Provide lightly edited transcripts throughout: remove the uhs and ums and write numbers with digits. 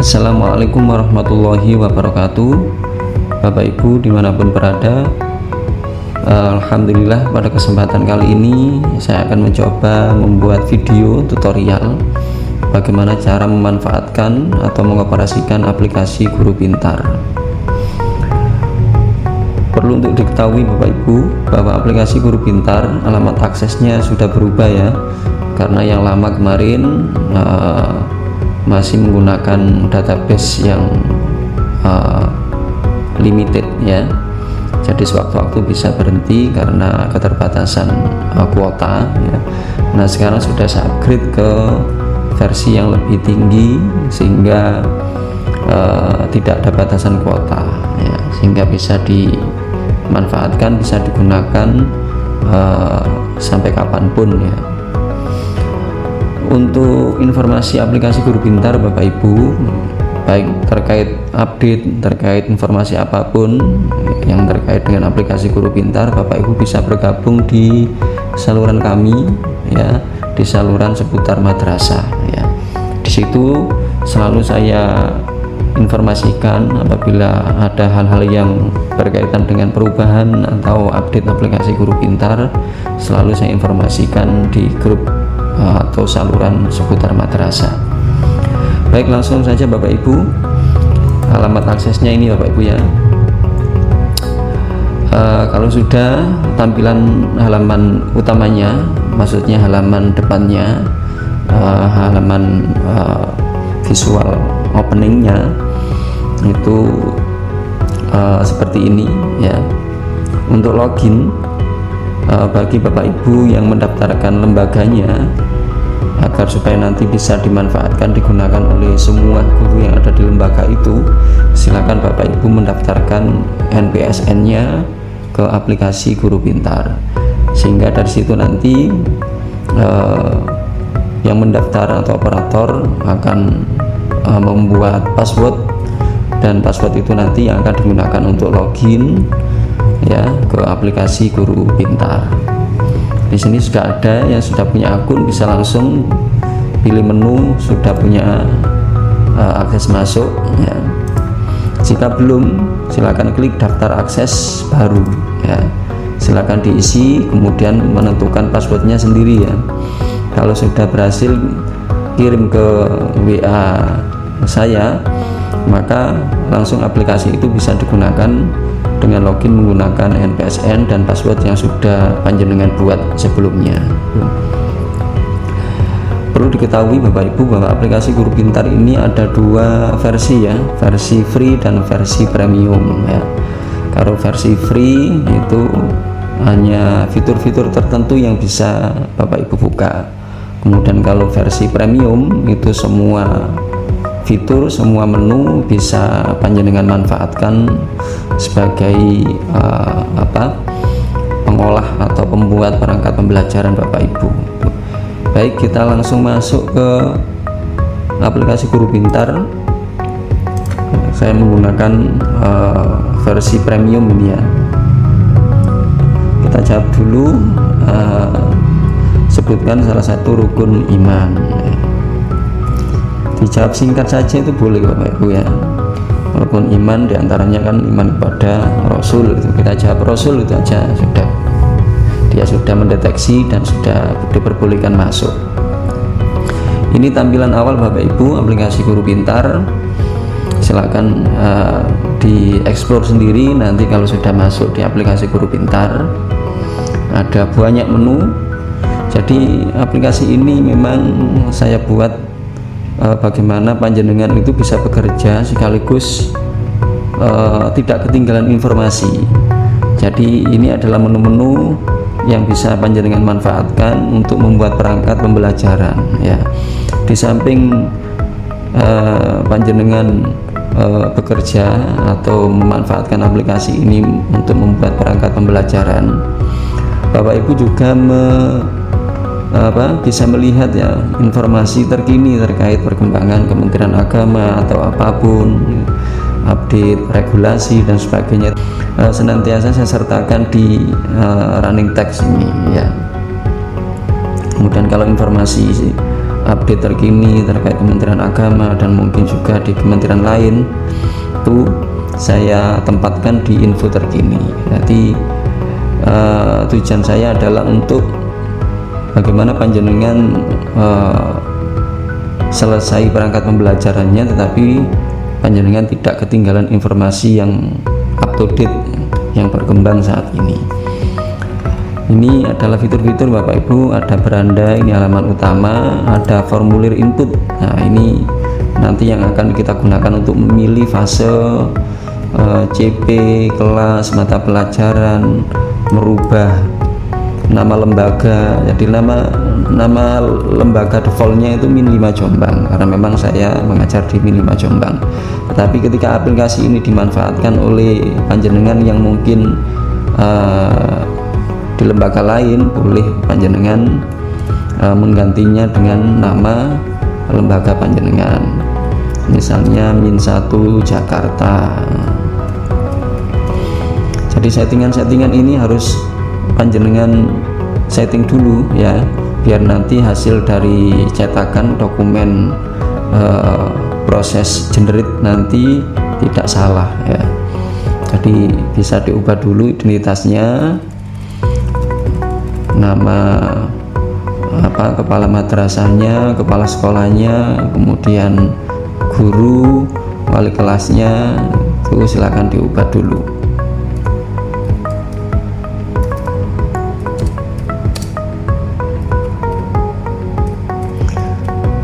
Assalamualaikum warahmatullahi wabarakatuh. Bapak Ibu dimanapun berada, Alhamdulillah pada kesempatan kali ini saya akan mencoba membuat video tutorial bagaimana cara memanfaatkan atau mengoperasikan aplikasi Guru Pintar. Perlu untuk diketahui Bapak Ibu bahwa aplikasi Guru Pintar alamat aksesnya sudah berubah ya, karena yang lama kemarin masih menggunakan database yang limited ya, jadi sewaktu-waktu bisa berhenti karena keterbatasan kuota ya. Nah sekarang sudah saya upgrade ke versi yang lebih tinggi sehingga tidak ada batasan kuota ya, sehingga bisa dimanfaatkan, bisa digunakan sampai kapanpun ya. Untuk informasi aplikasi Guru Pintar Bapak Ibu, baik terkait update, terkait informasi apapun yang terkait dengan aplikasi Guru Pintar, Bapak Ibu bisa bergabung di saluran kami ya, di saluran seputar madrasah ya. Di situ selalu saya informasikan apabila ada hal-hal yang berkaitan dengan perubahan atau update aplikasi Guru Pintar, selalu saya informasikan di grup atau saluran seputar madrasah. Baik, langsung saja Bapak Ibu, alamat aksesnya ini Bapak Ibu ya. Kalau sudah tampilan halaman utamanya, maksudnya halaman depannya, halaman visual openingnya itu seperti ini ya. Untuk login bagi Bapak Ibu yang mendaftarkan lembaganya, agar supaya nanti bisa dimanfaatkan, digunakan oleh semua guru yang ada di lembaga itu, silakan Bapak Ibu mendaftarkan NPSN-nya ke aplikasi Guru Pintar, sehingga dari situ nanti yang mendaftar atau operator akan membuat password, dan password itu nanti yang akan digunakan untuk login ya ke aplikasi Guru Pintar. Di sini sudah ada yang sudah punya akun, bisa langsung pilih menu, sudah punya akses masuk ya. Jika belum, silakan klik daftar akses baru ya, silakan diisi, kemudian menentukan passwordnya sendiri ya. Kalau sudah berhasil kirim ke WA saya, maka langsung aplikasi itu bisa digunakan dengan login menggunakan NPSN dan password yang sudah panjenengan buat sebelumnya. Perlu diketahui Bapak Ibu bahwa aplikasi Guru Pintar ini ada dua versi ya, versi free dan versi premium ya. Kalau versi free itu hanya fitur-fitur tertentu yang bisa Bapak Ibu buka. Kemudian kalau versi premium itu semua fitur, semua menu bisa panjenengan manfaatkan sebagai pengolah atau pembuat perangkat pembelajaran Bapak Ibu. Baik, kita langsung masuk ke aplikasi Guru Pintar. Saya menggunakan versi premium ini ya. Kita jawab dulu, sebutkan salah satu rukun iman. Dijawab singkat saja itu boleh Bapak Ibu ya. Rukun iman diantaranya kan iman kepada Rasul, itu kita jawab Rasul itu aja, sudah, dia sudah mendeteksi dan sudah diperbolehkan masuk. Ini tampilan awal Bapak Ibu aplikasi Guru Pintar. Silakan dieksplor sendiri nanti kalau sudah masuk di aplikasi Guru Pintar. Ada banyak menu. Jadi aplikasi ini memang saya buat bagaimana panjenengan itu bisa bekerja sekaligus tidak ketinggalan informasi. Jadi ini adalah menu-menu yang bisa panjenengan manfaatkan untuk membuat perangkat pembelajaran ya. Di samping panjenengan bekerja atau memanfaatkan aplikasi ini untuk membuat perangkat pembelajaran, Bapak Ibu juga bisa melihat ya informasi terkini terkait perkembangan Kementerian Agama atau apapun, update regulasi dan sebagainya, senantiasa saya sertakan di running text ini ya. Kemudian kalau informasi update terkini terkait Kementerian Agama dan mungkin juga di kementerian lain itu saya tempatkan di info terkini. Jadi tujuan saya adalah untuk bagaimana panjenengan selesai perangkat pembelajarannya tetapi panjenengan tidak ketinggalan informasi yang up to date yang berkembang saat ini. Ini adalah fitur-fitur Bapak Ibu, ada beranda, ini halaman utama, ada formulir input. Nah ini nanti yang akan kita gunakan untuk memilih fase CP, kelas, mata pelajaran, merubah nama lembaga. Jadi nama lembaga defaultnya itu Min 5 Jombang karena memang saya mengajar di Min 5 Jombang. Tetapi ketika aplikasi ini dimanfaatkan oleh panjenengan yang mungkin di lembaga lain, boleh panjenengan menggantinya dengan nama lembaga panjenengan, misalnya Min 1 Jakarta. Jadi settingan-settingan ini harus panjenengan setting dulu ya, biar nanti hasil dari cetakan dokumen proses generate nanti tidak salah ya. Jadi bisa diubah dulu identitasnya, nama kepala madrasahnya, kepala sekolahnya, kemudian guru, wali kelasnya, itu silakan diubah dulu.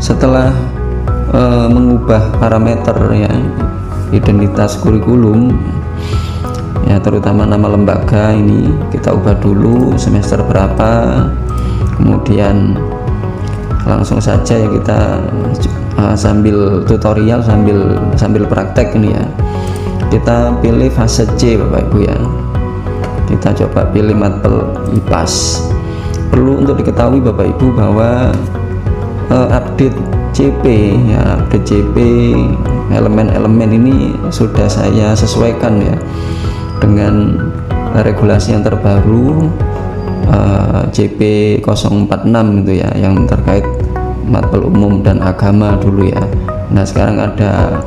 Setelah mengubah parameter ya identitas kurikulum ya, terutama nama lembaga ini kita ubah dulu semester berapa, kemudian langsung saja ya kita sambil tutorial sambil praktek ini ya, kita pilih fase C Bapak Ibu ya, kita coba pilih matpel IPAS. Perlu untuk diketahui Bapak Ibu bahwa update CP ya, update CP elemen-elemen ini sudah saya sesuaikan ya dengan regulasi yang terbaru CP 046 itu ya, yang terkait matpel umum dan agama dulu ya. Nah sekarang ada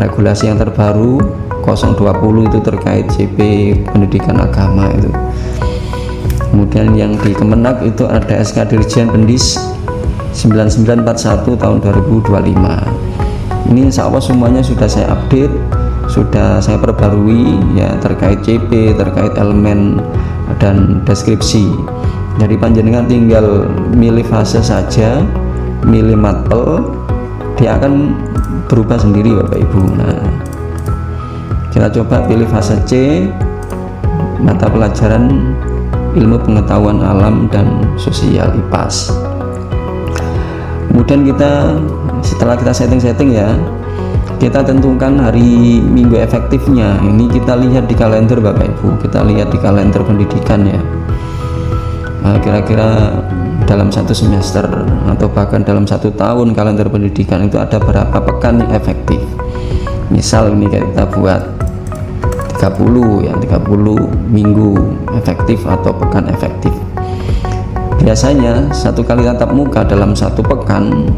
regulasi yang terbaru 020 itu terkait CP pendidikan agama itu. Kemudian yang di Kemenak itu ada SK Dirjen Pendis 9941 tahun 2025. Ini insya Allah semuanya sudah saya update, sudah saya perbarui ya, terkait CP, terkait elemen dan deskripsi. Jadi panjenengan tinggal milih fase saja, milih matpel, dia akan berubah sendiri Bapak Ibu. Nah kita coba pilih fase C, mata pelajaran ilmu pengetahuan alam dan sosial IPAS. Kemudian setelah kita setting ya, kita tentukan hari minggu efektifnya. Ini kita lihat di kalender Bapak Ibu, kita lihat di kalender pendidikan ya. Kira-kira dalam satu semester atau bahkan dalam satu tahun kalender pendidikan itu ada berapa pekan yang efektif. Misal ini kita buat 30 ya, 30 minggu efektif atau pekan efektif. Biasanya satu kali tatap muka dalam satu pekan,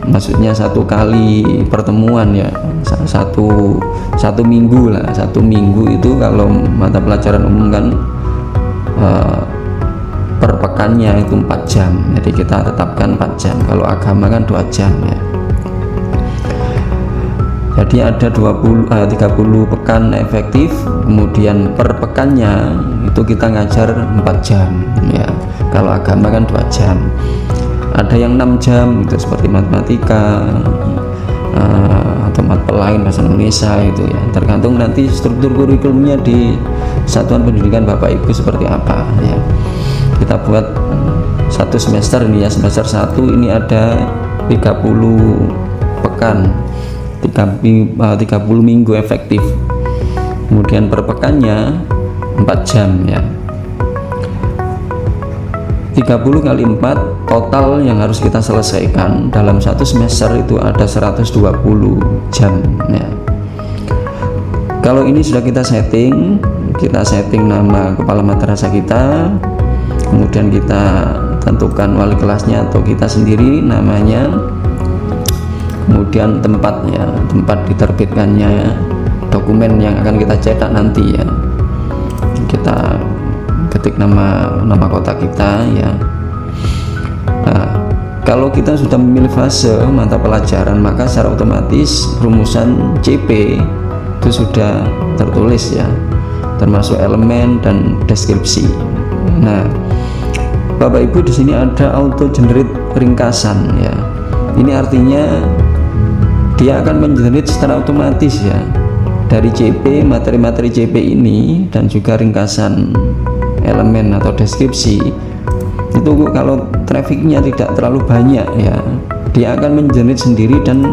maksudnya satu kali pertemuan ya, satu minggu lah, satu minggu itu kalau mata pelajaran umum kan per pekannya itu 4 jam, jadi kita tetapkan 4 jam, kalau agama kan 2 jam ya. Jadi ada 30 pekan efektif, kemudian per pekannya itu kita ngajar 4 jam ya, kalau agama kan 2 jam. Ada yang 6 jam itu seperti matematika atau mata lain bahasa Indonesia itu ya, tergantung nanti struktur kurikulumnya di satuan pendidikan Bapak Ibu seperti apa ya. Kita buat satu semester ini ya, semester 1 ini ada 30 pekan, 30 minggu efektif, kemudian per pekannya 4 jam ya. 30 kali 4 total yang harus kita selesaikan dalam satu semester itu ada 120 jam ya. Kalau ini sudah kita setting nama kepala madrasah kita, kemudian kita tentukan wali kelasnya atau kita sendiri namanya, kemudian tempatnya, tempat diterbitkannya dokumen yang akan kita cetak nanti ya, kita ketik nama kota kita ya. Nah, kalau kita sudah memilih fase mata pelajaran, maka secara otomatis rumusan CP itu sudah tertulis ya, termasuk elemen dan deskripsi. Nah, Bapak Ibu di sini ada auto generate ringkasan ya. Ini artinya dia akan mengenerate secara otomatis ya dari CP, materi-materi CP ini dan juga ringkasan elemen atau deskripsi itu. Kalau trafficnya tidak terlalu banyak ya, dia akan mengenerate sendiri dan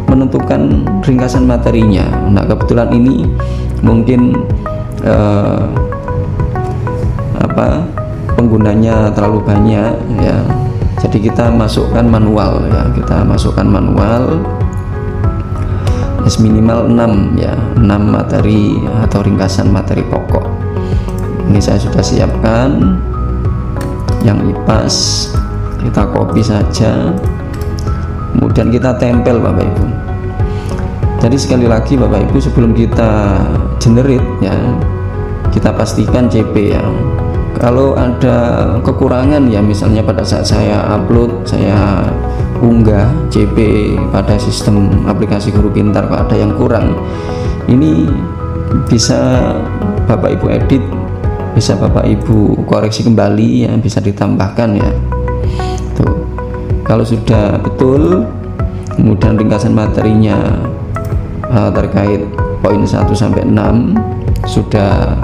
menentukan ringkasan materinya. Nah, kebetulan ini mungkin penggunanya terlalu banyak ya, jadi kita masukkan manual ya, minimal 6 ya, 6 materi atau ringkasan materi pokok. Ini saya sudah siapkan yang IPAS, kita copy saja, kemudian kita tempel Bapak Ibu. Jadi sekali lagi Bapak Ibu, sebelum kita generate ya, kita pastikan CP ya. Kalau ada kekurangan ya, misalnya pada saat saya upload, saya unggah CP pada sistem aplikasi Guru Pintar, kalau ada yang kurang, ini bisa Bapak Ibu edit, bisa Bapak Ibu koreksi kembali ya, bisa ditambahkan ya. Tuh. Kalau sudah betul, kemudian ringkasan materinya terkait poin 1 sampai 6 sudah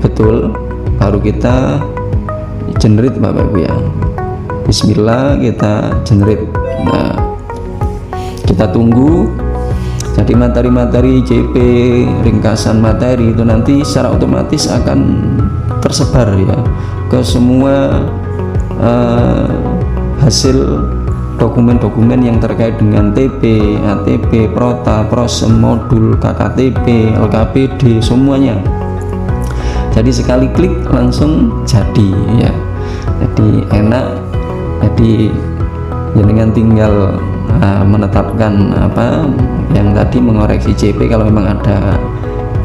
betul, baru kita generate Bapak Ibu ya. Bismillah, kita generate. Nah, kita tunggu. Jadi materi-materi CP, ringkasan materi itu nanti secara otomatis akan tersebar ya ke semua hasil dokumen-dokumen yang terkait dengan TP, ATP, Prota, Prosem, modul, KKTP, LKPD, semuanya. Jadi sekali klik langsung jadi ya. Jadi enak. Jadi jenengan tinggal menetapkan apa yang tadi, mengoreksi CP kalau memang ada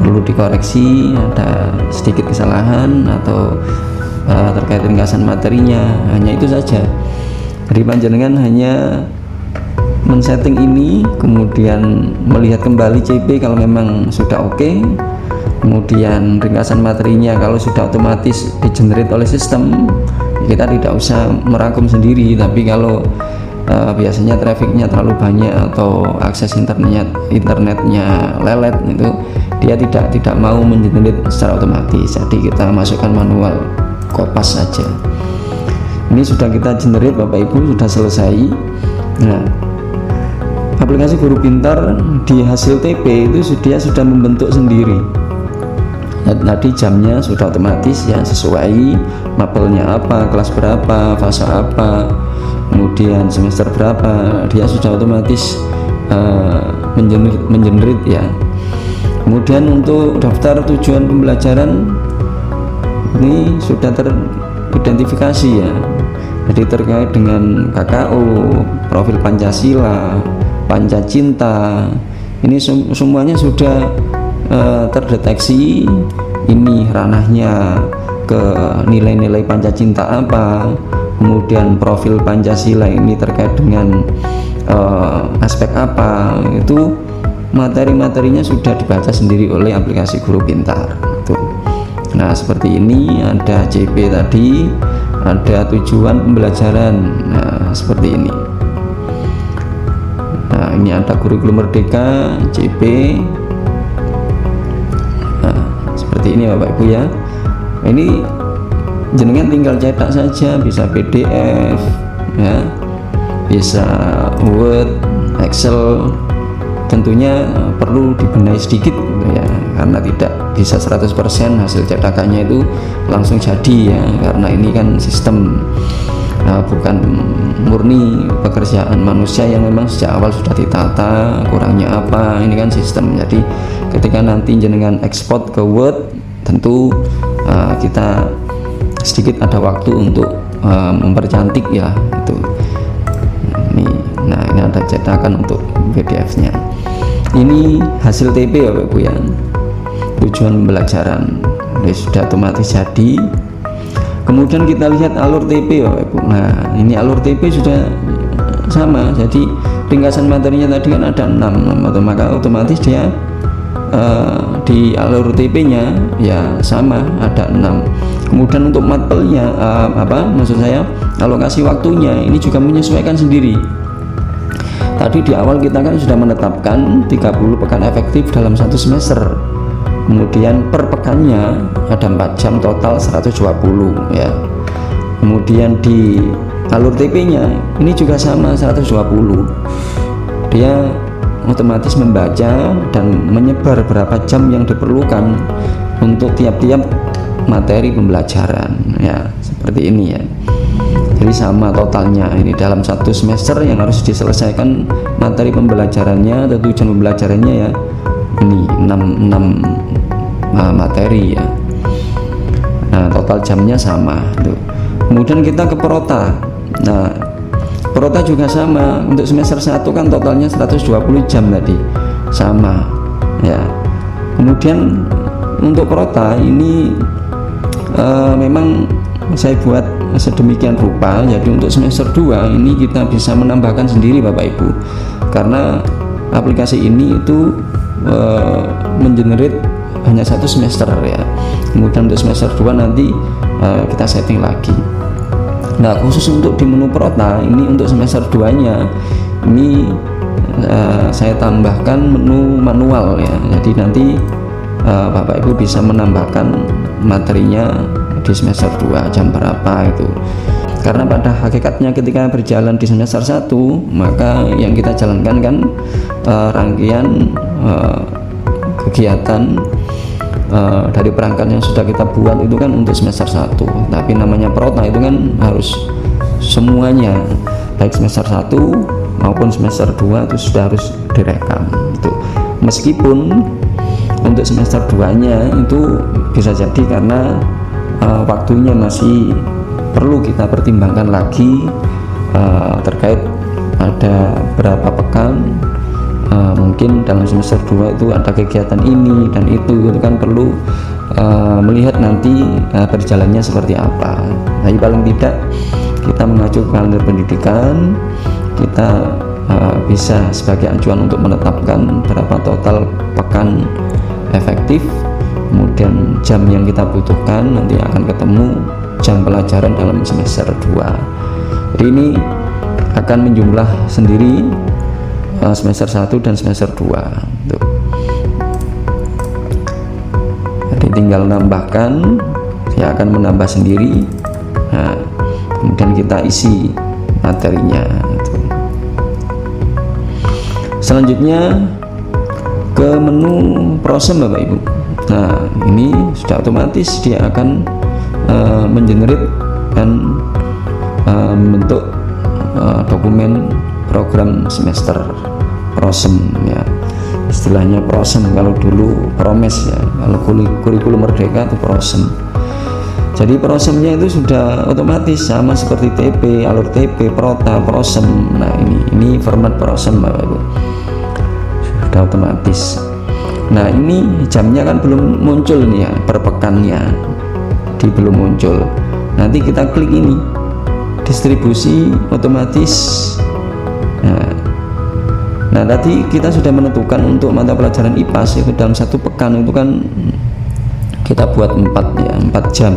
perlu dikoreksi, ada sedikit kesalahan atau terkait ringkasan materinya, hanya itu saja. Jadi panjenengan hanya men-setting ini, kemudian melihat kembali CP kalau memang sudah oke, kemudian ringkasan materinya kalau sudah otomatis di-generate oleh sistem, kita tidak usah merangkum sendiri. Tapi kalau biasanya trafficnya terlalu banyak atau akses internetnya lelet, itu dia tidak mau mengenerate secara otomatis, jadi kita masukkan manual kopas saja. Ini sudah kita generate Bapak Ibu, sudah selesai. Nah, aplikasi Guru Pintar di hasil TP itu dia sudah membentuk sendiri. Tadi jamnya sudah otomatis ya, sesuai mapelnya apa, kelas berapa, fase apa, kemudian semester berapa, dia sudah otomatis mengenerate ya. Kemudian untuk daftar tujuan pembelajaran ini sudah teridentifikasi ya, jadi terkait dengan KKU, profil Pancasila, Pancacinta, ini semuanya sudah terdeteksi. Ini ranahnya ke nilai-nilai Pancacinta apa, kemudian profil Pancasila ini terkait dengan aspek apa, itu materi-materinya sudah dibaca sendiri oleh aplikasi Guru Pintar. Tuh. Nah, seperti ini ada CP tadi, ada tujuan pembelajaran. Nah, seperti ini. Nah, ini ada kurikulum merdeka CP. Nah, seperti ini Bapak Ibu ya. Ini jenengan tinggal cetak saja, bisa PDF ya, bisa Word, Excel. Tentunya perlu dibenahi sedikit gitu ya, karena tidak bisa 100% hasil cetakannya itu langsung jadi ya, karena ini kan sistem, bukan murni pekerjaan manusia yang memang sejak awal sudah ditata kurangnya apa. Ini kan sistem, jadi ketika nanti jenengan ekspor ke Word, tentu kita sedikit ada waktu untuk mempercantik ya itu. Nah ini ada cetakan untuk PDF-nya. Ini hasil TP ya Bapak Ibu ya, tujuan pembelajaran ini sudah otomatis jadi. Kemudian kita lihat alur TP ya Bapak Ibu. Nah ini alur TP sudah sama, jadi ringkasan materinya tadi kan ada 6, maka otomatis dia di alur TP-nya ya sama, ada 6. Kemudian untuk matpelnya, maksud saya alokasi waktunya ini juga menyesuaikan sendiri. Tadi di awal kita kan sudah menetapkan 30 pekan efektif dalam satu semester. Kemudian per pekannya ada 4 jam, total 120 ya. Kemudian di alur TP-nya ini juga sama 120. Dia otomatis membaca dan menyebar berapa jam yang diperlukan untuk tiap-tiap materi pembelajaran ya, seperti ini ya. Jadi sama totalnya ini dalam satu semester yang harus diselesaikan materi pembelajarannya atau tujuan pembelajarannya ya, ini 6 materi ya. Nah total jamnya sama tuh. Kemudian kita ke Perota. Nah Perota juga sama, untuk semester 1 kan totalnya 120 jam tadi, sama ya. Kemudian untuk Perota ini memang saya buat sedemikian rupa, jadi untuk semester 2 ini kita bisa menambahkan sendiri Bapak Ibu, karena aplikasi ini itu mengenerate hanya satu semester ya. Kemudian untuk semester 2 nanti kita setting lagi. Nah khusus untuk di menu Perota ini untuk semester 2 nya ini saya tambahkan menu manual ya, jadi nanti Bapak Ibu bisa menambahkan materinya di semester 2 jam berapa itu, karena pada hakikatnya ketika berjalan di semester 1 maka yang kita jalankan kan rangkaian kegiatan dari perangkat yang sudah kita buat itu kan untuk semester 1, tapi namanya Perota itu kan harus semuanya, baik semester 1 maupun semester 2 itu sudah harus direkam itu. Meskipun untuk semester 2 nya itu bisa jadi karena waktunya masih perlu kita pertimbangkan lagi terkait ada berapa pekan, mungkin dalam semester 2 itu ada kegiatan ini dan itu kan perlu melihat nanti berjalannya seperti apa. Tapi paling tidak kita mengacu ke kalender pendidikan, kita bisa sebagai acuan untuk menetapkan berapa total pekan efektif, kemudian jam yang kita butuhkan, nanti akan ketemu jam pelajaran dalam semester 2. Jadi ini akan menjumlah sendiri semester 1 dan semester 2 tuh. Jadi tinggal nambahkan, ya akan menambah sendiri. Nah, kemudian kita isi materinya tuh. Selanjutnya ke menu Prosem Bapak Ibu. Nah ini sudah otomatis dia akan mengenerate dan membentuk dokumen program semester Prosem ya, istilahnya Prosem. Kalau dulu Promes ya, kalau kurikulum merdeka itu Prosem. Jadi Prosemnya itu sudah otomatis sama seperti TP, alur TP, Perota, Prosem. Nah ini format Prosem Bapak Ibu, sudah otomatis. Nah ini jamnya kan belum muncul nih ya, per pekannya belum muncul. Nanti kita klik ini distribusi otomatis. Nah tadi kita sudah menentukan untuk mata pelajaran IPAS itu dalam satu pekan itu kan kita buat 4 jam.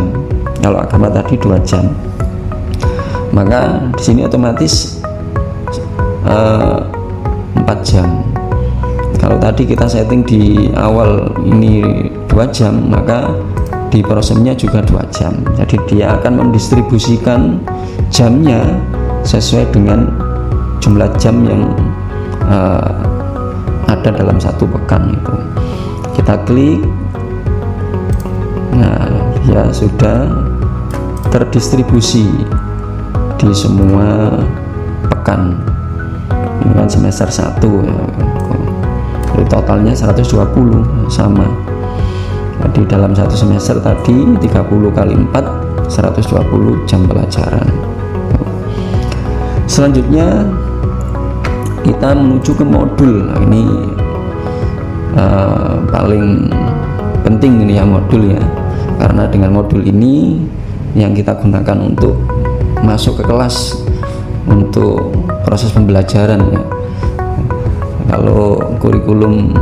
Kalau agama tadi 2 jam. Maka di sini otomatis 4 jam. Kalau tadi kita setting di awal ini 2 jam, maka di prosesnya juga 2 jam. Jadi dia akan mendistribusikan jamnya sesuai dengan jumlah jam yang ada dalam satu pekan itu. Kita klik, nah ya sudah terdistribusi di semua pekan. Ini kan semester 1 ya. Jadi totalnya 120 sama. Jadi dalam satu semester tadi 30 kali 4 120 jam pelajaran. Selanjutnya kita menuju ke modul. Nah, ini paling penting ini ya, modul ya, karena dengan modul ini yang kita gunakan untuk masuk ke kelas untuk proses pembelajaran ya. Kalau kurikulum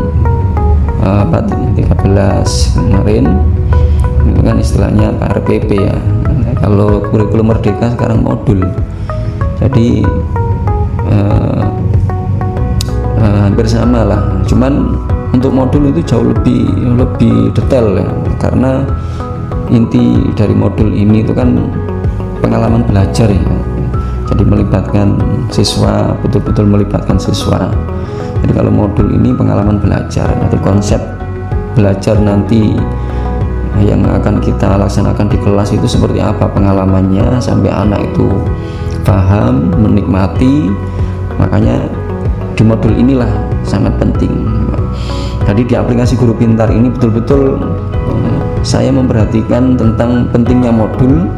13 kemarin itu kan istilahnya RPP ya. Kalau kurikulum Merdeka sekarang modul. Jadi hampir sama lah, cuman untuk modul itu jauh lebih detail ya, karena inti dari modul ini itu kan pengalaman belajar ya. Jadi melibatkan siswa, betul-betul melibatkan siswa. Jadi kalau modul ini pengalaman belajar, nanti konsep belajar nanti yang akan kita laksanakan di kelas itu seperti apa pengalamannya sampai anak itu paham, menikmati. Makanya di modul inilah sangat penting. Jadi di aplikasi Guru Pintar ini betul-betul saya memperhatikan tentang pentingnya modul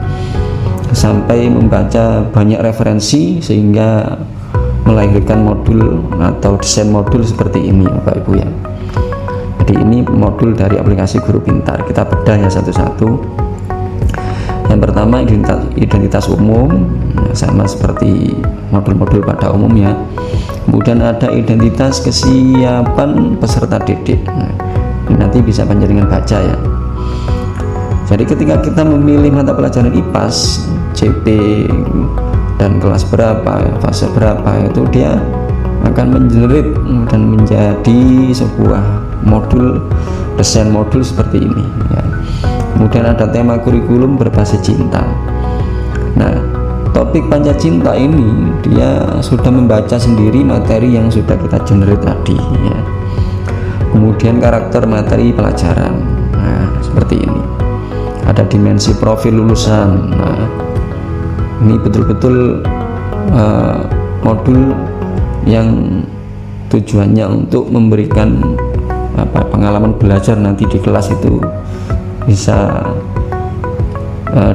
sampai membaca banyak referensi sehingga melahirkan modul atau desain modul seperti ini Bapak Ibu ya. Jadi ini modul dari aplikasi Guru Pintar, kita bedah ya satu-satu. Yang pertama identitas umum, sama seperti modul-modul pada umumnya. Kemudian ada identitas kesiapan peserta didik. Nah, ini nanti bisa panjenengan baca ya. Jadi ketika kita memilih mata pelajaran IPAS, CP dan kelas berapa, fase berapa, itu dia akan menjerit dan menjadi sebuah modul, desain modul seperti ini ya. Kemudian ada tema kurikulum berbahasa cinta. Nah, topik Pancacinta ini dia sudah membaca sendiri materi yang sudah kita generate tadi ya. Kemudian karakter materi pelajaran, nah seperti ini. Ada dimensi profil lulusan. Nah, ini betul-betul modul yang tujuannya untuk memberikan pengalaman belajar nanti di kelas itu bisa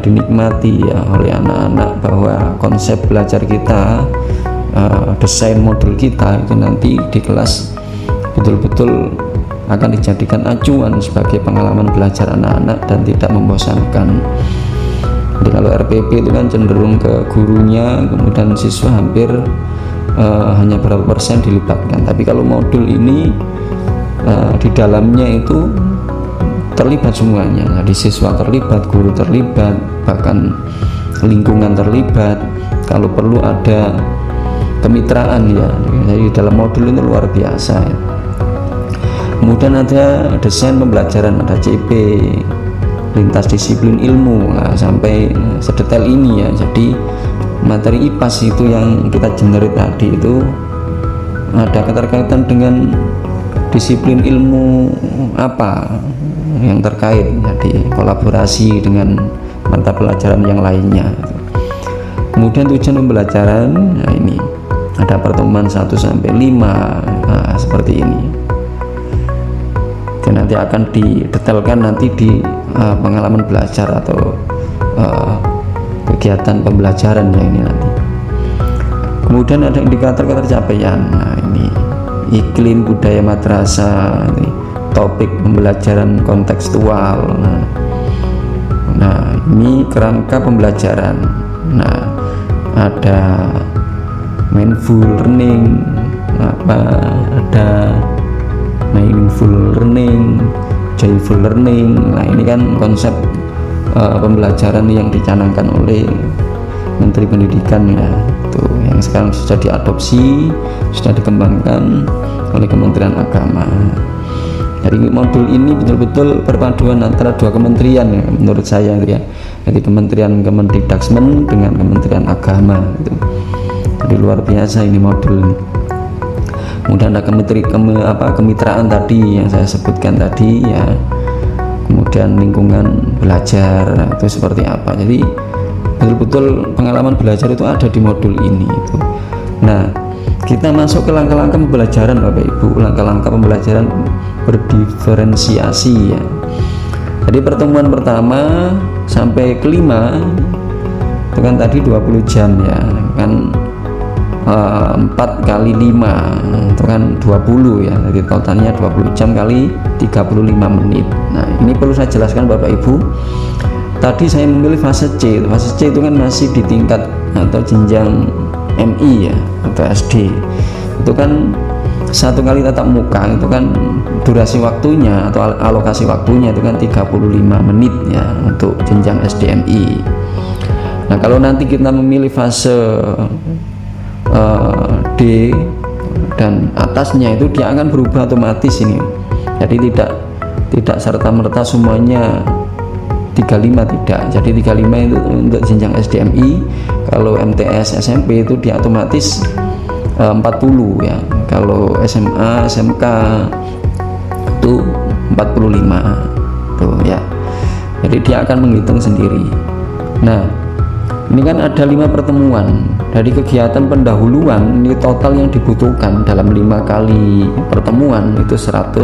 dinikmati ya oleh anak-anak, bahwa konsep belajar kita, desain modul kita itu nanti di kelas betul-betul akan dijadikan acuan sebagai pengalaman belajar anak-anak dan tidak membosankan. Jadi kalau RPP itu kan cenderung ke gurunya, kemudian siswa hampir hanya berapa persen dilibatkan. Tapi kalau modul ini di dalamnya itu terlibat semuanya. Jadi siswa terlibat, guru terlibat, bahkan lingkungan terlibat. Kalau perlu ada kemitraan ya. Jadi dalam modul ini luar biasa ya. Kemudian ada desain pembelajaran, ada CP, lintas disiplin ilmu, nah, sampai sedetail ini ya. Jadi materi IPAS itu yang kita generate tadi itu ada keterkaitan dengan disiplin ilmu apa yang terkait, jadi kolaborasi dengan mata pelajaran yang lainnya. Kemudian tujuan pembelajaran, nah ini ada pertemuan 1 sampai 5, nah, seperti ini. Dan nanti akan didetailkan nanti di pengalaman belajar atau kegiatan pembelajaran ya ini nanti. Kemudian ada indikator ketercapaian. Nah ini iklim budaya madrasah, ini topik pembelajaran kontekstual. Nah ini kerangka pembelajaran. Nah ada mindful learning, ada meaningful learning, joyful learning. Nah ini kan konsep pembelajaran yang dicanangkan oleh Menteri Pendidikan ya, itu yang sekarang sudah diadopsi, sudah dikembangkan oleh Kementerian Agama. Jadi modul ini betul-betul perpaduan antara dua kementerian ya, menurut saya ya. Jadi Kementerian Kemendikbudrismen dengan Kementerian Agama gitu. Jadi luar biasa ini modul ini. Kemudian ada kemitraan tadi yang saya sebutkan tadi ya. Kemudian lingkungan belajar itu seperti apa. Jadi betul-betul pengalaman belajar itu ada di modul ini itu. Nah, kita masuk ke langkah-langkah pembelajaran Bapak Ibu, langkah-langkah pembelajaran berdiferensiasi ya. Jadi pertemuan pertama sampai kelima itu kan tadi 20 jam ya kan, 4 kali 5 itu kan 20 ya, jadi totalnya 20 jam kali 35 menit. Nah ini perlu saya jelaskan Bapak Ibu, tadi saya memilih fase C. Fase C itu kan masih di tingkat atau jenjang MI ya atau SD. Itu kan 1 kali tatap muka itu kan durasi waktunya atau alokasi waktunya itu kan 35 menit ya untuk jenjang SDMI. Nah kalau nanti kita memilih fase D dan atasnya itu dia akan berubah otomatis ini. Jadi tidak serta-merta semuanya 35 tidak. Jadi 35 itu untuk jenjang SDMI. Kalau MTS SMP itu dia otomatis 40 ya. Kalau SMA SMK itu 45 tuh ya. Jadi dia akan menghitung sendiri. Nah ini kan ada 5 pertemuan. Dari kegiatan pendahuluan ini total yang dibutuhkan dalam 5 kali pertemuan itu 200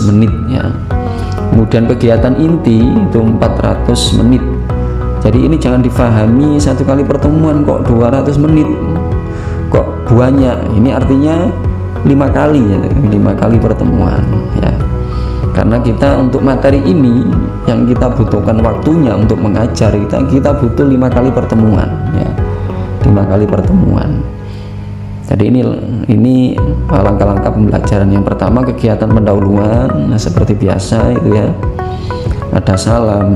menit ya. Kemudian kegiatan inti itu 400 menit. Jadi ini jangan difahami 1 kali pertemuan kok 200 menit kok banyak. Ini artinya 5 kali ya, 5 kali pertemuan ya. Karena kita untuk materi ini yang kita butuhkan waktunya untuk mengajar, kita butuh 5 kali pertemuan ya, 5 kali pertemuan. Jadi ini langkah-langkah pembelajaran. Yang pertama kegiatan pendahuluan, nah seperti biasa itu ya, ada salam,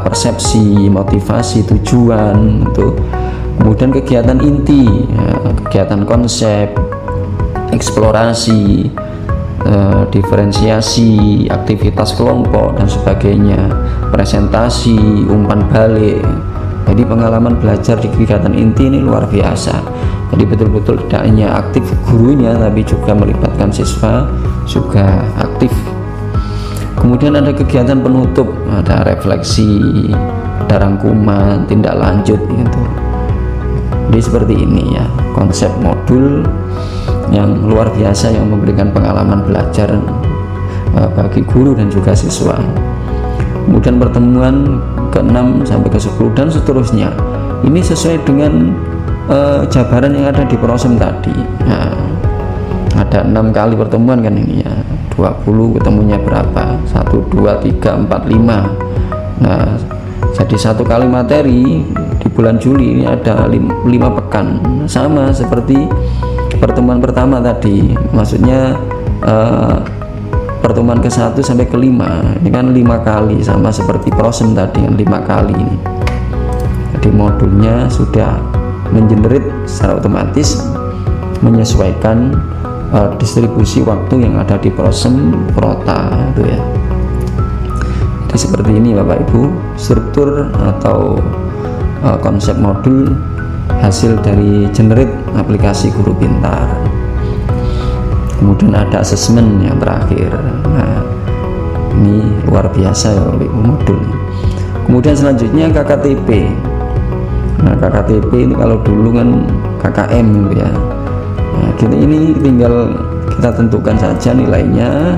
persepsi, motivasi, tujuan itu. Kemudian kegiatan inti ya, kegiatan konsep, eksplorasi, diferensiasi, aktivitas kelompok dan sebagainya, presentasi, umpan balik. Jadi pengalaman belajar di kegiatan inti ini luar biasa. Jadi betul-betul tidak hanya aktif gurunya tapi juga melibatkan siswa juga aktif. Kemudian ada kegiatan penutup, ada refleksi, ada rangkuman, tindak lanjut gitu. Jadi seperti ini ya konsep modul yang luar biasa yang memberikan pengalaman belajar bagi guru dan juga siswa. Kemudian pertemuan ke-6 sampai ke-10 dan seterusnya. Ini sesuai dengan jabaran yang ada di prosem tadi. Nah, ada 6 kali pertemuan kan ini ya. 20 ketemunya berapa? 1, 2, 3, 4, 5. Nah, jadi 1 kali materi di bulan Juli ini ada 5 pekan. Sama seperti pertemuan pertama tadi, maksudnya pertemuan ke-1 sampai ke-5 ini kan 5 kali, sama seperti prosem tadi kan 5 kali ini. Jadi modulnya sudah mengenerate secara otomatis menyesuaikan distribusi waktu yang ada di prosem prota itu ya. Jadi seperti ini Bapak Ibu struktur atau konsep modul hasil dari generate aplikasi Guru Pintar. Kemudian ada asesmen yang terakhir. Nah ini luar biasa ya Bapak Ibu modul. Kemudian selanjutnya KKTP. Nah KKTP ini kalau dulu kan KKM gitu ya. Nah ini tinggal kita tentukan saja nilainya.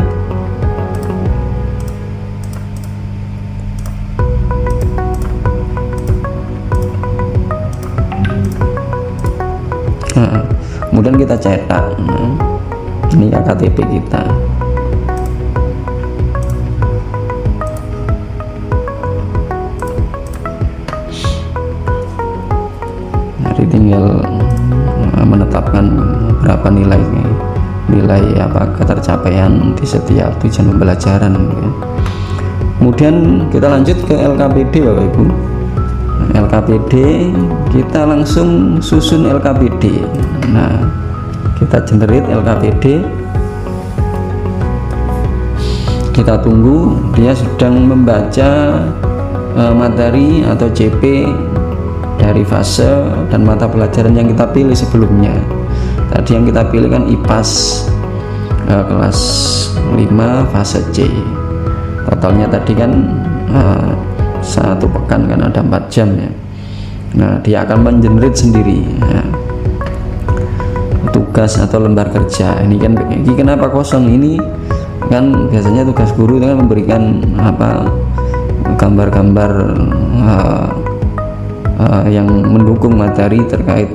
Nah, kemudian kita cetak. Nah, ini KKTP kita. Jadi tinggal menetapkan berapa nilai ketercapaian di setiap tujuan pembelajaran ya. Kemudian kita lanjut ke LKPD Bapak Ibu. LKPD, kita langsung susun LKPD. Nah, kita generate LKPD, kita tunggu dia sedang membaca materi atau CP dari fase dan mata pelajaran yang kita pilih sebelumnya. Tadi yang kita pilih kan IPAS kelas 5 fase C, totalnya tadi kan 1 pekan kan ada 4 jam ya. Nah, dia akan mengenerate sendiri ya, tugas atau lembar kerja. Ini kan ini kenapa kosong ini kan, biasanya tugas guru itu kan memberikan gambar-gambar yang mendukung materi terkait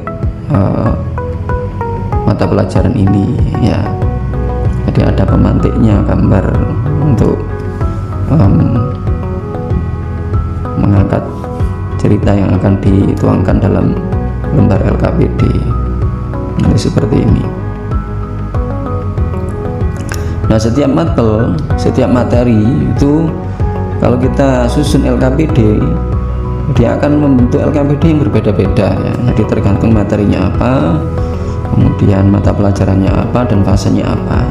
mata pelajaran ini ya. Jadi ada pemantiknya, gambar untuk mengangkat cerita yang akan dituangkan dalam lembar LKPD. Ini seperti ini. Nah, setiap materi itu kalau kita susun LKPD, dia akan membentuk LKPD yang berbeda-beda ya. Jadi tergantung materinya apa, kemudian mata pelajarannya apa, dan fasenya apa,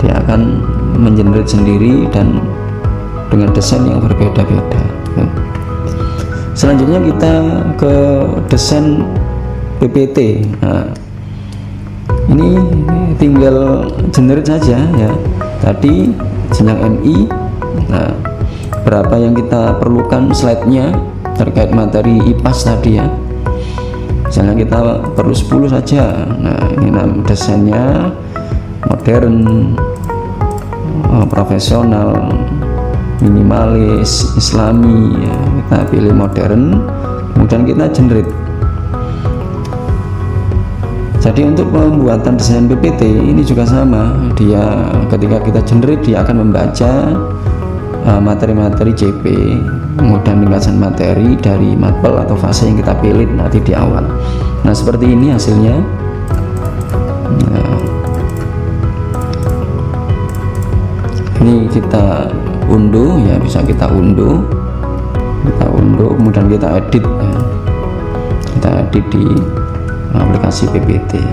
dia akan mengenerate sendiri dan dengan desain yang berbeda-beda. Selanjutnya kita ke desain PPT. Nah, ini tinggal generate saja ya. Tadi jenjang MI, nah berapa yang kita perlukan slide-nya terkait materi IPAS tadi ya. Misalnya kita perlu 10 saja. Nah, ini desainnya modern, profesional, minimalis, islami ya. Kita pilih modern, kemudian kita generate. Jadi untuk pembuatan desain PPT ini juga sama, dia ketika kita generate dia akan membaca materi-materi CP, kemudian ringkasan materi dari matpel atau fase yang kita pilih nanti di awal. Nah, seperti ini hasilnya. Nah, ini kita unduh ya, bisa kita unduh, kemudian kita edit ya. Kita edit di aplikasi PPT.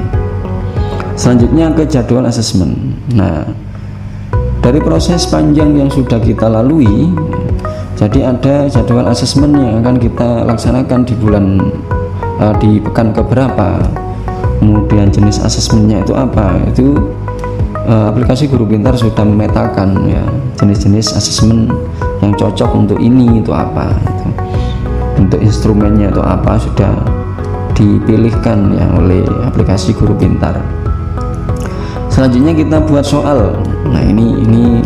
Selanjutnya ke jadwal asesmen. Nah, dari proses panjang yang sudah kita lalui, jadi ada jadwal asesmen yang akan kita laksanakan di di pekan keberapa, kemudian jenis asesmennya itu apa. Itu aplikasi Guru Pintar sudah memetakan ya, jenis-jenis asesmen yang cocok untuk ini itu apa, untuk instrumennya itu apa, sudah dipilihkan ya oleh aplikasi Guru Pintar. Selanjutnya kita buat soal. Nah, ini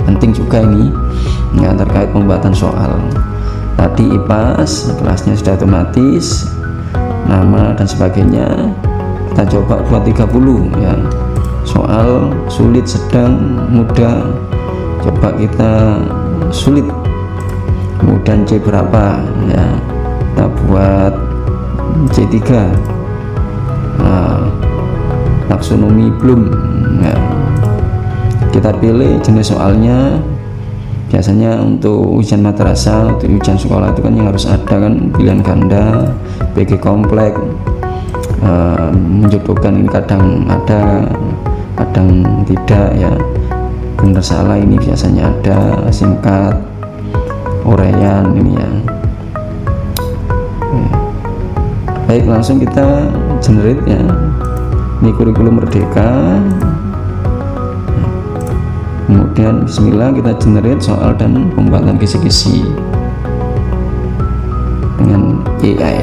penting juga ini ya, terkait pembuatan soal. Tadi IPAS kelasnya sudah otomatis, nama dan sebagainya. Kita coba buat 30 ya. Soal sulit, sedang, mudah. Coba kita sulit. Kemudian C berapa ya. Kita buat C3. Nah, taksonomi belum ya. Kita pilih jenis soalnya. Biasanya untuk ujian madrasah, untuk ujian sekolah itu kan yang harus ada kan pilihan ganda, PG kompleks, menjodohkan ini kadang ada, kadang tidak ya, benar salah ini biasanya ada, singkat, uraian ini ya. Baik, langsung kita generate ya. Ini kurikulum merdeka. Kemudian bismillah kita generate soal dan pembuatan kisi-kisi dengan AI.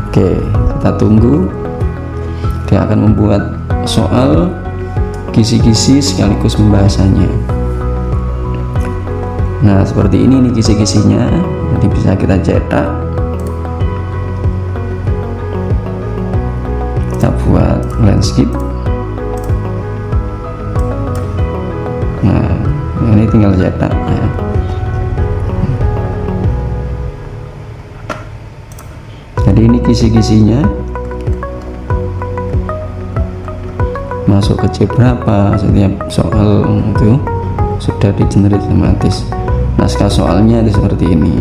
Oke, kita tunggu. Dia akan membuat soal, kisi-kisi sekaligus pembahasannya. Nah, seperti ini nih kisi-kisinya. Jadi bisa kita cetak. Kita buat landscape. Nah, ini tinggal cetak ya. Jadi ini kisi-kisinya, masuk ke C berapa, setiap soal itu sudah di generate otomatis. naskah soalnya itu seperti ini,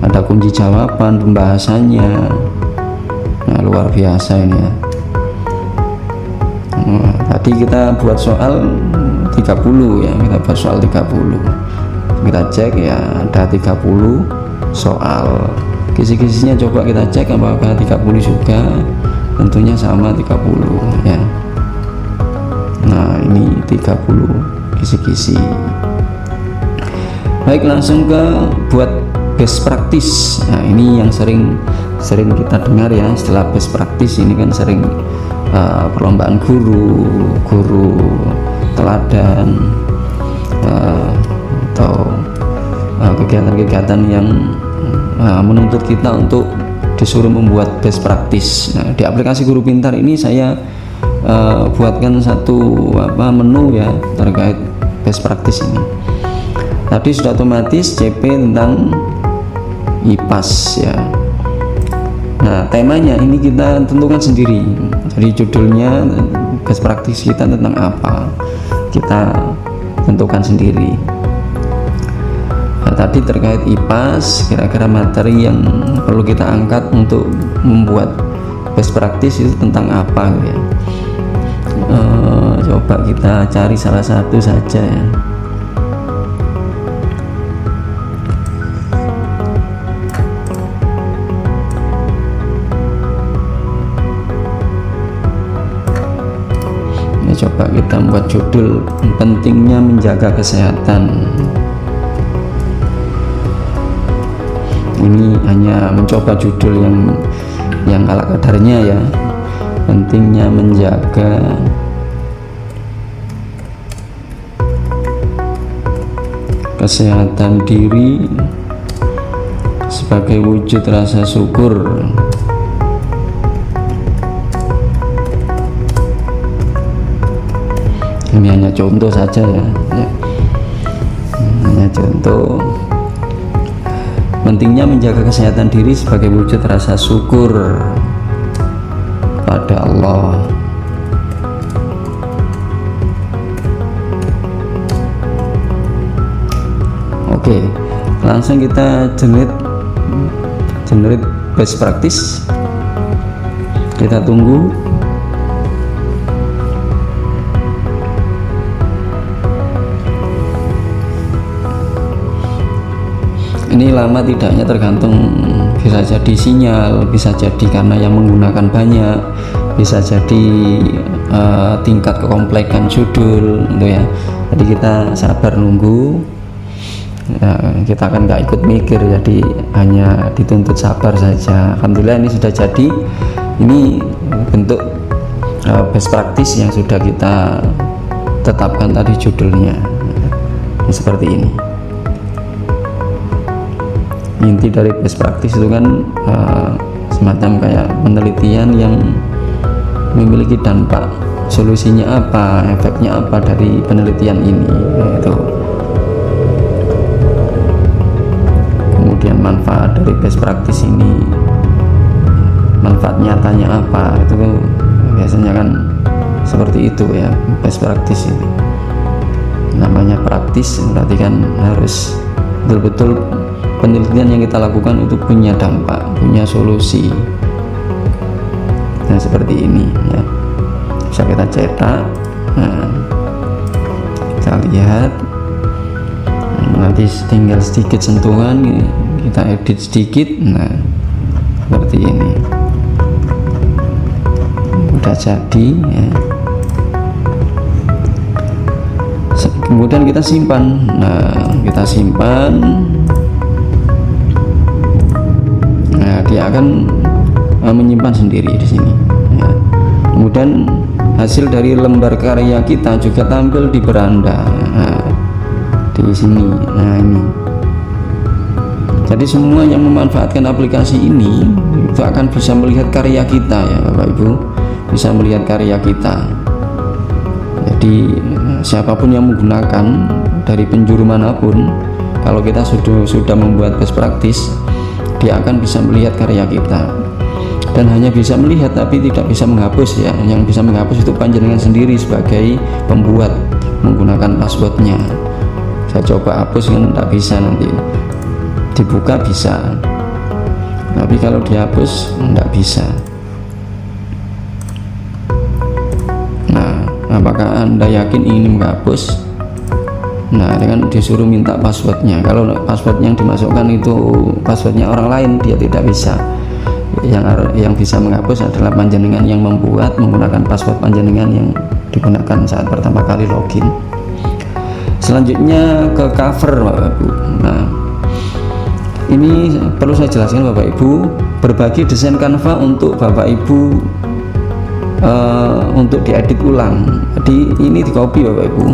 ada kunci jawaban, pembahasannya. Nah, luar biasa ini ya. Nah, tadi kita buat soal 30 ya, kita buat soal 30, kita cek ya ada 30 soal, kisi-kisinya coba kita cek apakah 30 juga, tentunya sama 30 ya. Nah ini 30 kisi-kisi. Baik, langsung ke buat best practice. Nah ini yang sering kita dengar ya, istilah best practice ini kan sering perlombaan guru teladan atau kegiatan-kegiatan yang menuntut kita untuk disuruh membuat best practice. Nah, di aplikasi Guru Pintar ini saya buatkan satu menu ya terkait best practice ini. Tadi sudah otomatis CP tentang IPAS ya. Nah, temanya ini kita tentukan sendiri. Jadi judulnya best practice kita tentang apa, kita tentukan sendiri. Nah, tadi terkait IPAS, kira-kira materi yang perlu kita angkat untuk membuat best practice itu tentang apa ya. Coba kita cari salah satu saja ya. Coba kita buat judul pentingnya menjaga kesehatan. Ini hanya mencoba judul yang ala kadarnya ya, pentingnya menjaga kesehatan diri sebagai wujud rasa syukur ini hanya contoh saja ya, hanya contoh. Pentingnya menjaga kesehatan diri sebagai wujud rasa syukur pada Allah. Oke, langsung kita generate best practice. Kita tunggu. Ini lama tidaknya tergantung, bisa jadi sinyal, bisa jadi karena yang menggunakan banyak, bisa jadi tingkat kekomplekan judul gitu ya. Jadi kita sabar nunggu ya, kita akan nggak ikut mikir, jadi hanya dituntut sabar saja. Alhamdulillah ini sudah jadi. Ini bentuk best practice yang sudah kita tetapkan tadi judulnya seperti ini. Inti dari best practice itu kan semacam kayak penelitian yang memiliki dampak, solusinya apa, efeknya apa dari penelitian ini, yaitu kemudian manfaat dari best practice ini, manfaat nyatanya apa, itu biasanya kan seperti itu ya. Best practice ini namanya praktis, berarti kan harus betul-betul penelitian yang kita lakukan itu punya dampak, punya solusi. Nah seperti ini ya, bisa kita cetak. Nah, kita lihat, nanti tinggal sedikit sentuhan, kita edit sedikit. Nah seperti ini udah jadi ya. Kemudian kita simpan. Nah kita simpan. Nah, dia akan menyimpan sendiri di sini ya. Kemudian hasil dari lembar karya kita juga tampil di beranda, nah, di sini. Nah ini, jadi semua yang memanfaatkan aplikasi ini itu akan bisa melihat karya kita ya Bapak Ibu, bisa melihat karya kita. Jadi siapapun yang menggunakan dari penjuru manapun, kalau kita sudah membuat best practice, dia akan bisa melihat karya kita, dan hanya bisa melihat tapi tidak bisa menghapus ya. Yang bisa menghapus itu panjenengan sendiri sebagai pembuat, menggunakan passwordnya. Saya coba hapus kan tidak bisa, nanti dibuka bisa, tapi kalau dihapus tidak bisa. Nah, apakah Anda yakin ingin menghapus? Nah, dengan disuruh minta passwordnya. Kalau password yang dimasukkan itu passwordnya orang lain, dia tidak bisa. Yang bisa menghapus adalah panjenengan yang membuat menggunakan password panjenengan yang digunakan saat pertama kali login. Selanjutnya ke cover, Bapak Ibu. Nah, ini perlu saya jelaskan Bapak Ibu, berbagi desain Canva untuk Bapak Ibu untuk diedit ulang. Jadi ini di copy Bapak Ibu,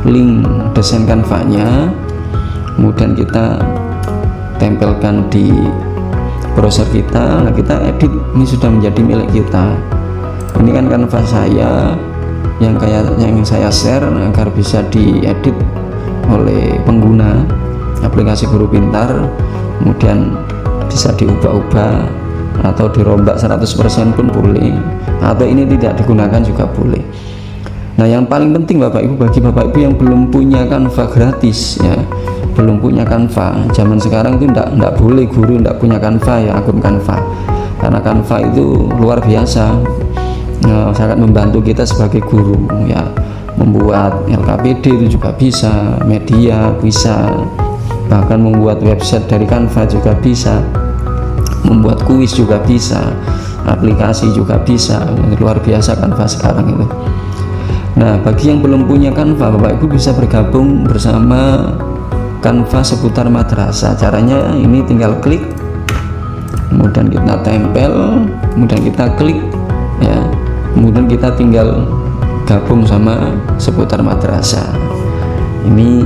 link desain Canva-nya, kemudian kita tempelkan di browser kita. Nah, kita edit, ini sudah menjadi milik kita. Ini kan Canva saya yang saya share agar bisa diedit oleh pengguna aplikasi Guru Pintar, kemudian bisa diubah-ubah atau dirombak 100% pun boleh, atau ini tidak digunakan juga boleh. Nah, yang paling penting Bapak Ibu, bagi Bapak Ibu yang belum punya Canva gratis ya, belum punya Canva, zaman sekarang itu tidak boleh guru tidak punya Canva ya, akun Canva, karena Canva itu luar biasa, sangat membantu kita sebagai guru ya. Membuat LKPD itu juga bisa, media bisa, bahkan membuat website dari Canva juga bisa, membuat kuis juga bisa, aplikasi juga bisa. Luar biasa Canva sekarang itu. Nah, bagi yang belum punya Canva, Bapak Ibu bisa bergabung bersama Canva seputar madrasah. Caranya ini tinggal klik, kemudian kita tempel, kemudian kita klik ya, kemudian kita tinggal gabung sama seputar madrasah. Ini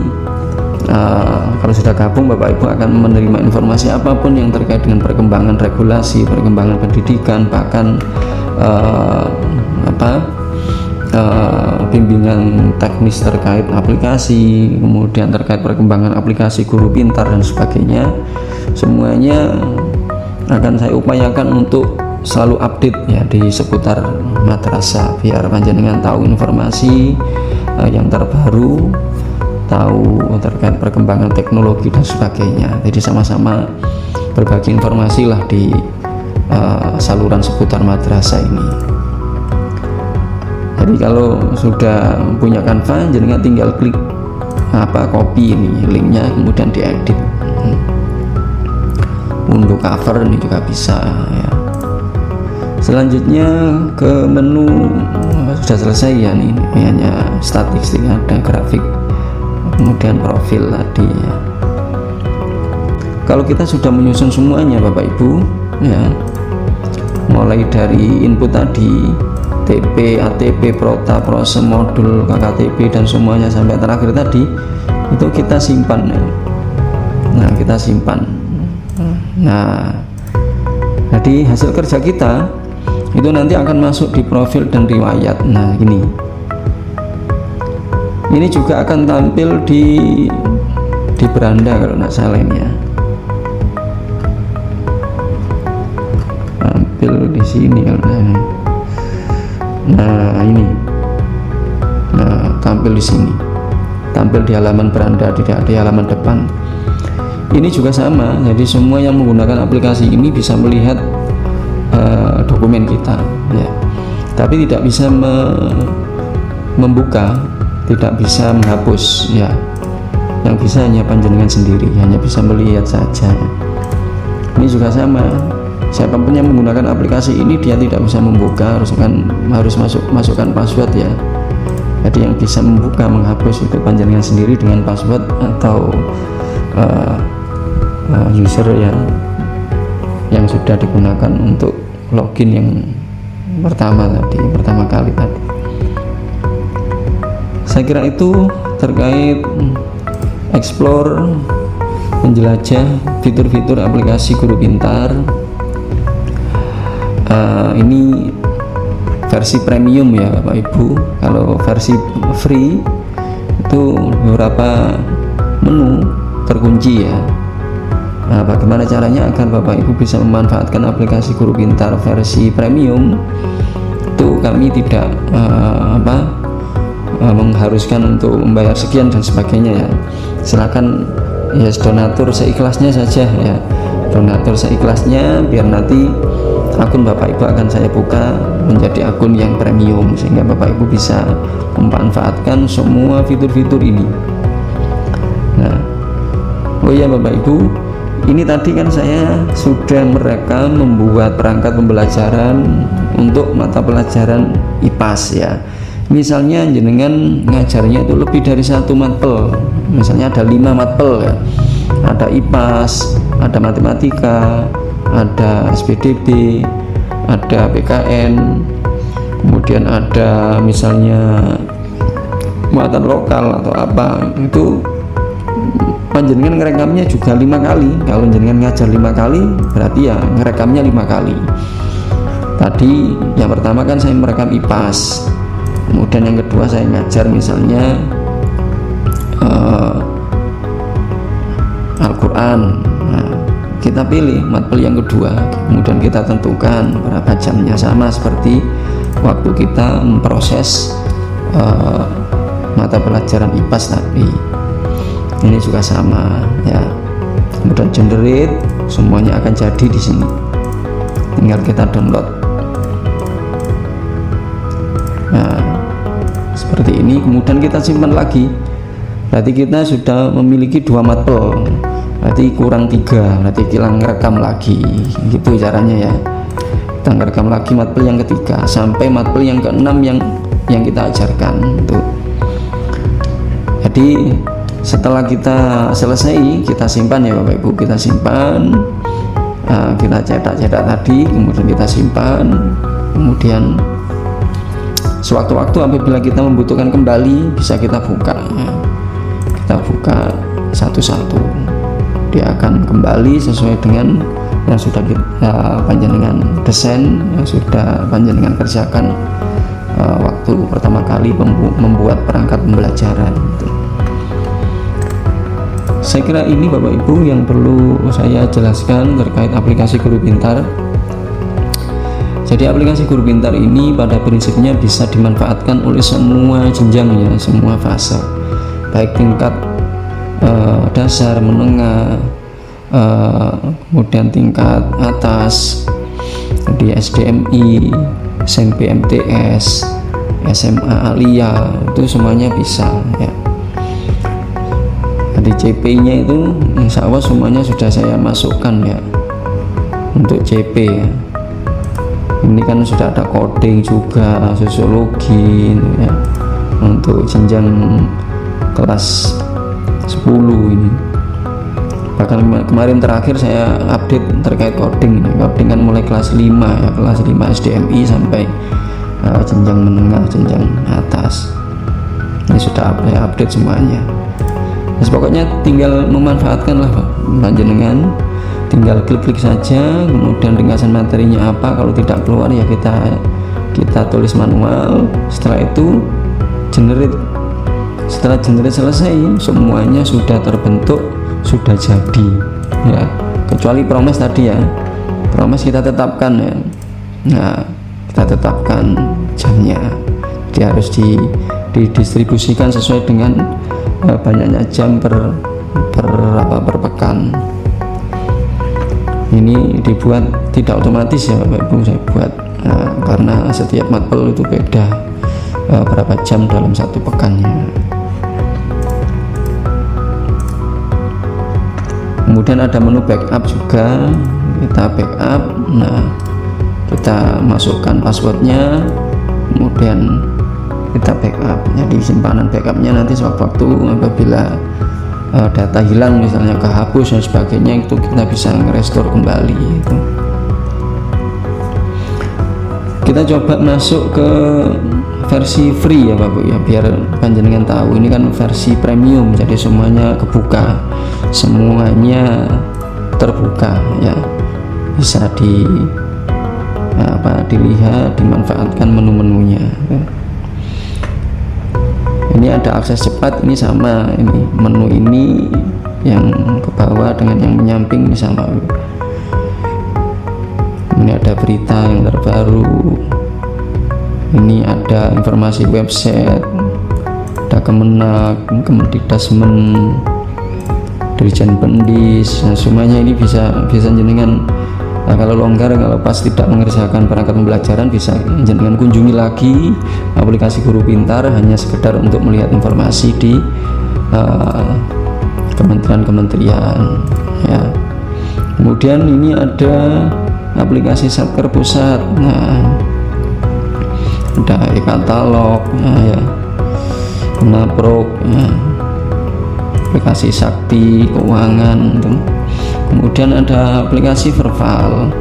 kalau sudah gabung, Bapak Ibu akan menerima informasi apapun yang terkait dengan perkembangan regulasi, perkembangan pendidikan, bahkan bimbingan teknis terkait aplikasi, kemudian terkait perkembangan aplikasi Guru Pintar dan sebagainya. Semuanya akan saya upayakan untuk selalu update ya di seputar madrasah, biar panjenengan tahu informasi yang terbaru, tahu terkait perkembangan teknologi dan sebagainya. Jadi sama-sama berbagi informasi lah di saluran seputar madrasah ini. Jadi kalau sudah punya Canva, jenengan tinggal klik copy ini linknya, kemudian diedit. Unduh cover ini juga bisa ya. Selanjutnya ke menu, sudah selesai ya, nih hanya statistik, ada grafik, kemudian profil tadi ya. Kalau kita sudah menyusun semuanya Bapak Ibu ya, mulai dari input tadi, TP, ATP, Prota, Prose, modul, KKTP dan semuanya sampai terakhir tadi, itu kita simpan ya. Nah, kita simpan. Nah, jadi hasil kerja kita itu nanti akan masuk di profil dan riwayat. Nah, ini juga akan tampil di beranda kalau nggak salah ini ya, tampil di sini kalau ini. Nah, ini tampil di sini, tampil di halaman beranda, tidak di halaman depan. Ini juga sama, jadi semua yang menggunakan aplikasi ini bisa melihat dokumen kita ya, tapi tidak bisa membuka, tidak bisa menghapus ya. Yang bisa hanya panjenengan sendiri, hanya bisa melihat saja. Ini juga sama, siapapun yang menggunakan aplikasi ini dia tidak bisa membuka, harus masukkan password ya. Jadi yang bisa membuka, menghapus itu panjenengan sendiri dengan password atau user yang sudah digunakan untuk login yang pertama kali tadi. Saya kira itu terkait explore, menjelajah fitur-fitur aplikasi Guru Pintar. Ini versi premium ya Bapak Ibu. Kalau versi free itu beberapa menu terkunci ya. Nah, bagaimana caranya agar Bapak Ibu bisa memanfaatkan aplikasi Guru Pintar versi premium? Itu kami tidak mengharuskan untuk membayar sekian dan sebagainya ya, silakan ya donatur seikhlasnya saja ya, donatur seikhlasnya, biar nanti akun Bapak Ibu akan saya buka menjadi akun yang premium sehingga Bapak Ibu bisa memanfaatkan semua fitur-fitur ini. Nah, oh ya Bapak Ibu, ini tadi kan saya sudah merekam membuat perangkat pembelajaran untuk mata pelajaran IPAS ya. Misalnya jenengan ngajarnya itu lebih dari satu matkul, misalnya ada 5 matkul ya, ada IPAS, ada matematika, ada SPDB, ada PKN, kemudian ada misalnya muatan lokal atau apa, itu panjenengan ngerekamnya juga 5 kali. Kalau jenengan ngajar 5 kali berarti ya ngerekamnya 5 kali. Tadi yang pertama kan saya merekam IPAS, kemudian yang kedua saya ngajar misalnya Al-Quran. Nah, kita pilih matkul yang kedua, kemudian kita tentukan berapa jamnya, sama seperti waktu kita memproses mata pelajaran IPAS tadi. Ini juga sama ya, kemudian generate, semuanya akan jadi di sini, tinggal kita download. Nah, seperti ini, kemudian kita simpan lagi, berarti kita sudah memiliki 2 matkul, berarti kurang 3, berarti kita ngerekam lagi, gitu caranya ya. Kita ngerekam lagi matkul yang ketiga sampai matkul yang ke-6 yang kita ajarkan tuh. Jadi setelah kita selesai, kita simpan ya Bapak Ibu, kita simpan, kita cetak-cetak tadi, kemudian kita simpan, kemudian sewaktu-waktu apabila kita membutuhkan kembali bisa kita buka ya. Kita buka satu-satu, dia akan kembali sesuai dengan yang sudah kita panjenengan desain, yang sudah panjenengan kerjakan waktu pertama kali membuat perangkat pembelajaran gitu. Saya kira ini Bapak Ibu yang perlu saya jelaskan terkait aplikasi Guru Pintar. Jadi aplikasi Guru Pintar ini pada prinsipnya bisa dimanfaatkan oleh semua jenjangnya, semua fase, baik tingkat dasar, menengah, kemudian tingkat atas di SDMI, SMP MTS, SMA Alia, itu semuanya bisa ya. Di CP-nya itu insya Allah semuanya sudah saya masukkan ya, untuk CP ya. Ini kan sudah ada coding juga, sosiologi ya, untuk jenjang kelas 10 ini. Bahkan kemarin terakhir saya update terkait coding. Coding kan mulai kelas 5 ya, kelas 5 SDMI sampai jenjang menengah, jenjang atas. Ini sudah saya update semuanya. Nah, pokoknya tinggal memanfaatkan lah Pak, panjenengan tinggal klik-klik saja, kemudian ringkasan materinya apa, kalau tidak keluar ya kita tulis manual. Setelah itu generate, setelah generate selesai semuanya sudah terbentuk, sudah jadi ya, kecuali promes tadi ya, promes kita tetapkan ya. Nah, kita tetapkan jamnya, dia harus didistribusikan sesuai dengan banyaknya jam per pekan. Ini dibuat tidak otomatis ya Bapak Ibu, saya buat karena setiap matkul itu beda berapa jam dalam satu pekannya. Kemudian ada menu backup juga, kita backup. Nah, kita masukkan passwordnya, kemudian kita backup. Jadi simpanan backupnya nanti sewaktu-waktu apabila data hilang, misalnya kehapus dan sebagainya, itu kita bisa ngerestore kembali itu. Kita coba masuk ke versi free ya Bapak ya, biar panjenengan tahu ini kan versi premium, jadi semuanya kebuka, semuanya terbuka ya, bisa dilihat, dimanfaatkan menu-menunya ya. Ini ada akses cepat, ini sama, ini menu ini yang ke bawah dengan yang menyamping ini sama. Ini ada berita yang terbaru, ini ada informasi website, ada Kemenak, Kemendikdasmen, Dirjen Pendis. Nah, semuanya ini bisa jenengan kalau longgar, kalau pas tidak mengerjakan perangkat pembelajaran, bisa jenengan kunjungi lagi aplikasi Guru Pintar hanya sekedar untuk melihat informasi di kementerian-kementerian ya. Kemudian ini ada aplikasi Satker Pusat. Nah, ada e-katalog ya, Naprok ya, aplikasi Sakti Keuangan gitu. Kemudian ada aplikasi Verbal,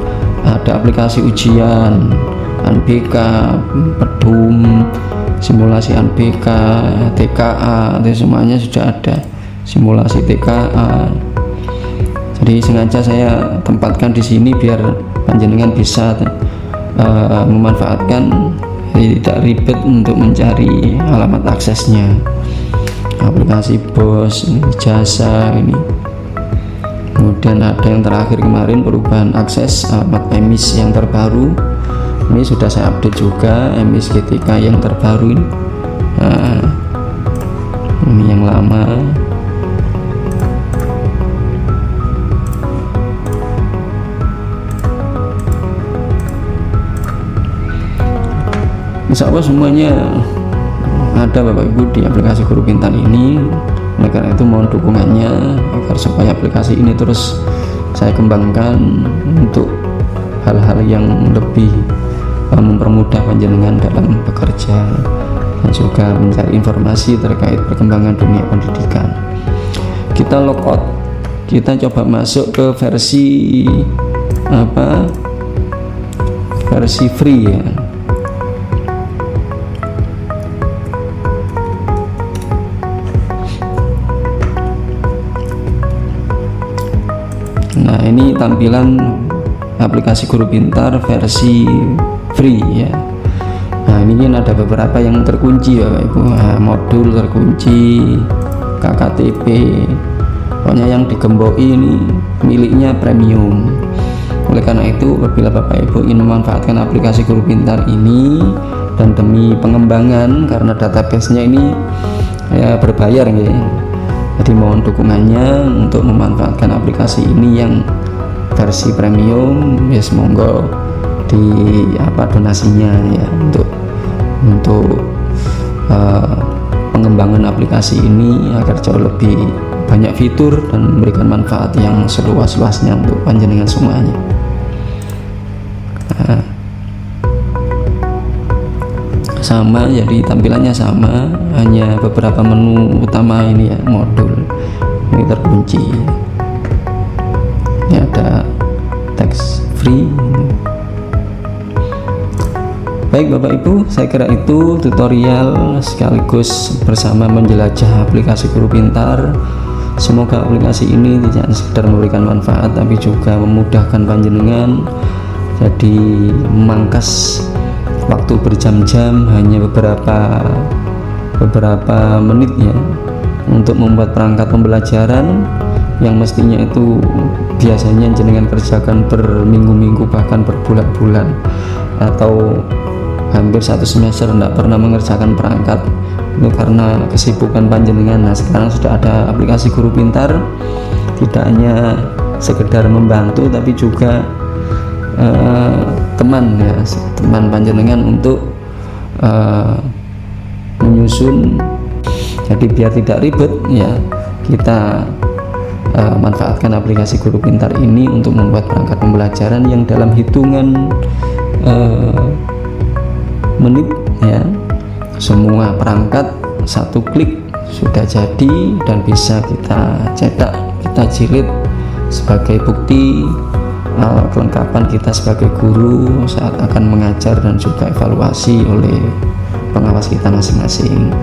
ada aplikasi ujian, ANBK, Pedum, simulasi ANBK, TKA, itu semuanya sudah ada, simulasi TKA. Jadi sengaja saya tempatkan di sini biar panjenengan bisa memanfaatkan, tidak ribet untuk mencari alamat aksesnya. Aplikasi BOS, jasa ini. Kemudian ada yang terakhir kemarin, perubahan akses alamat emis yang terbaru. Ini sudah saya update juga, emis GTK yang terbaru ini. Nah, ini yang lama. Insya Allah semuanya ada Bapak Ibu di aplikasi Guru Pintar ini. Oleh karena itu mohon dukungannya agar supaya aplikasi ini terus saya kembangkan untuk hal-hal yang lebih mempermudah panjenengan dalam bekerja dan juga mencari informasi terkait perkembangan dunia pendidikan. Kita logout, kita coba masuk ke versi versi free ya. Nah, ini tampilan aplikasi Guru Pintar versi free ya. Nah, ini kan ada beberapa yang terkunci ya Bapak Ibu. Nah, modul terkunci, KKTP, pokoknya yang digemboi ini miliknya premium. Oleh karena itu, apabila Bapak Ibu ingin memanfaatkan aplikasi Guru Pintar ini dan demi pengembangan, karena database-nya ini ya berbayar ya. Jadi mohon dukungannya untuk memanfaatkan aplikasi ini yang versi premium ya, semoga di donasinya ya untuk pengembangan aplikasi ini agar jauh lebih banyak fitur dan memberikan manfaat yang seluas-luasnya untuk panjenengan semuanya. Nah, sama, jadi tampilannya sama, hanya beberapa menu utama ini ya, modul ini terkunci. Ini ada teks free. Baik Bapak Ibu, saya kira itu tutorial sekaligus bersama menjelajah aplikasi Guru Pintar. Semoga aplikasi ini tidak sekedar memberikan manfaat tapi juga memudahkan panjenengan, jadi memangkas waktu berjam-jam hanya beberapa menit ya untuk membuat perangkat pembelajaran yang mestinya itu biasanya jenengan kerjakan berminggu-minggu bahkan berbulan-bulan atau hampir satu semester tidak pernah mengerjakan perangkat itu karena kesibukan panjenengan. Nah, sekarang sudah ada aplikasi Guru Pintar, tidak hanya sekedar membantu tapi juga teman panjenengan untuk menyusun. Jadi biar tidak ribet ya, kita manfaatkan aplikasi Guru Pintar ini untuk membuat perangkat pembelajaran yang dalam hitungan menit ya, semua perangkat satu klik sudah jadi dan bisa kita cetak, kita jilid sebagai bukti kelengkapan kita sebagai guru saat akan mengajar dan juga evaluasi oleh pengawas kita masing-masing.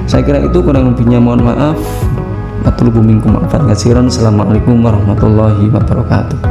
Saya kira itu, kurang lebihnya mohon maaf. Assalamualaikum warahmatullahi wabarakatuh.